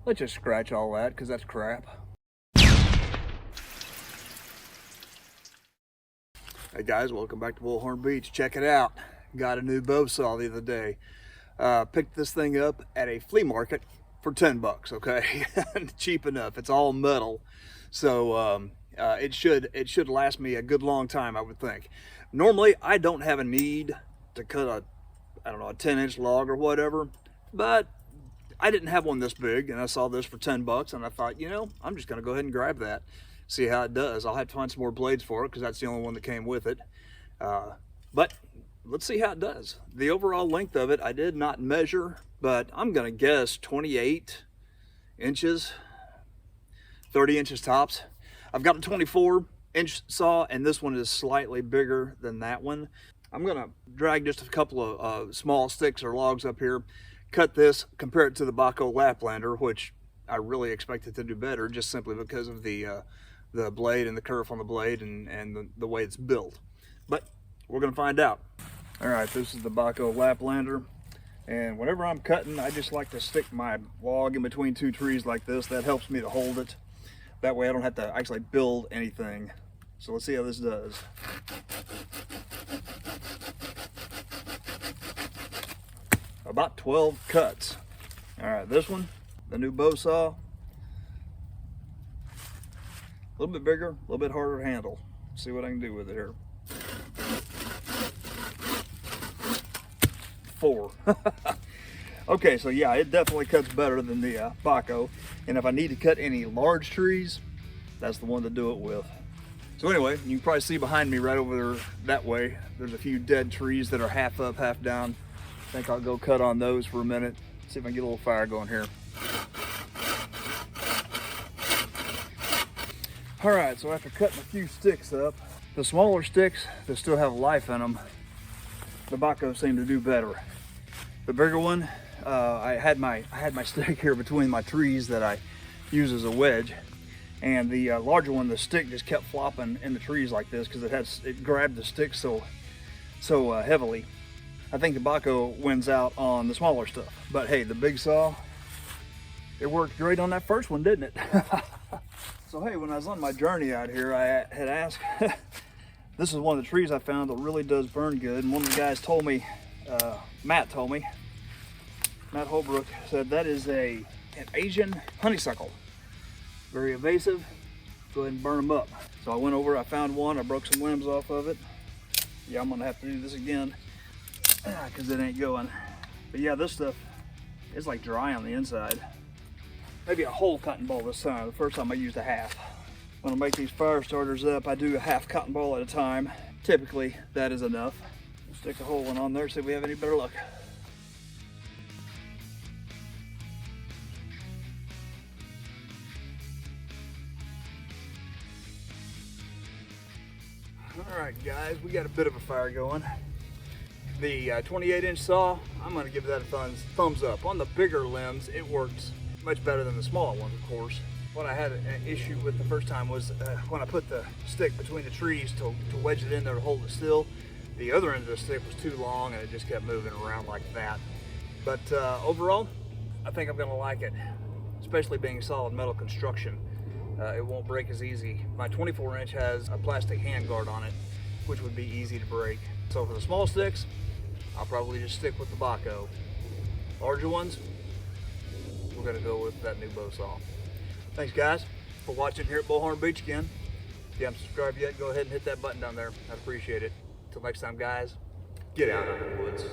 Let's just scratch all that because that's crap. Hey guys, welcome back to Bullhornbeach. Check it out. Got a new bow saw the other day. Picked this thing up at a flea market for 10 bucks, okay? Cheap enough. It's all metal. So it should last me a good long time, I would think. Normally, I don't have a need to cut a 10-inch log or whatever, but I didn't have one this big, and I saw this for 10 bucks, and I thought, you know, I'm just gonna go ahead and grab that, see how it does. I'll have to find some more blades for it because that's the only one that came with it. But let's see how it does. The overall length of it, I did not measure, but I'm gonna guess 28 inches, 30 inches tops. I've got a 24-inch saw, and this one is slightly bigger than that one. I'm gonna drag just a couple of small sticks or logs up here, cut this, compare it to the Baco Laplander, which I really expected to do better just simply because of the blade and the curve on the blade and the way it's built. But we're gonna find out. All right, this is the Baco Laplander, and whenever I'm cutting, I just like to stick my log in between two trees like this. That helps me to hold it. That way I don't have to actually build anything. So let's see how this does. About 12 cuts. All right, this one, the new bow saw, a little bit bigger, a little bit harder to handle. Let's see what I can do with it here. 4. Okay, so yeah, it definitely cuts better than the Baco. And if I need to cut any large trees, that's the one to do it with. So anyway, you can probably see behind me right over there that way, there's a few dead trees that are half up, half down. I think I'll go cut on those for a minute, see if I can get a little fire going here. All right, so after cutting a few sticks up, the smaller sticks that still have life in them, the Baco seemed to do better. The bigger one, I had my stick here between my trees that I use as a wedge, and the larger one, the stick just kept flopping in the trees like this because it grabbed the stick so heavily. I think the Baco wins out on the smaller stuff, but hey, the big saw, it worked great on that first one, didn't it? So hey, when I was on my journey out here, I had asked, this is one of the trees I found that really does burn good, and one of the guys told me, Matt Holbrook said that is an Asian honeysuckle. Very evasive, go ahead and burn them up. So I went over, I found one, I broke some limbs off of it. Yeah, I'm gonna have to do this again because it ain't going. But yeah, this stuff is like dry on the inside. Maybe a whole cotton ball this time. The first time I used a half. When I make these fire starters up, I do a half cotton ball at a time. Typically, that is enough. We'll stick a whole one on there, see if we have any better luck. All right, guys, we got a bit of a fire going. The 28-inch saw, I'm going to give that a thumbs up. On the bigger limbs, it works much better than the small ones, of course. What I had an issue with the first time was when I put the stick between the trees to wedge it in there to hold it still, the other end of the stick was too long and it just kept moving around like that. But overall, I think I'm going to like it, especially being solid metal construction. It won't break as easy. My 24-inch has a plastic handguard on it, which would be easy to break. So for the small sticks, I'll probably just stick with the Baco. Larger ones, we're gonna go with that new bow saw. Thanks guys for watching here at Bullhornbeach again. If you haven't subscribed yet, go ahead and hit that button down there. I'd appreciate it. Until next time guys, get out of the woods.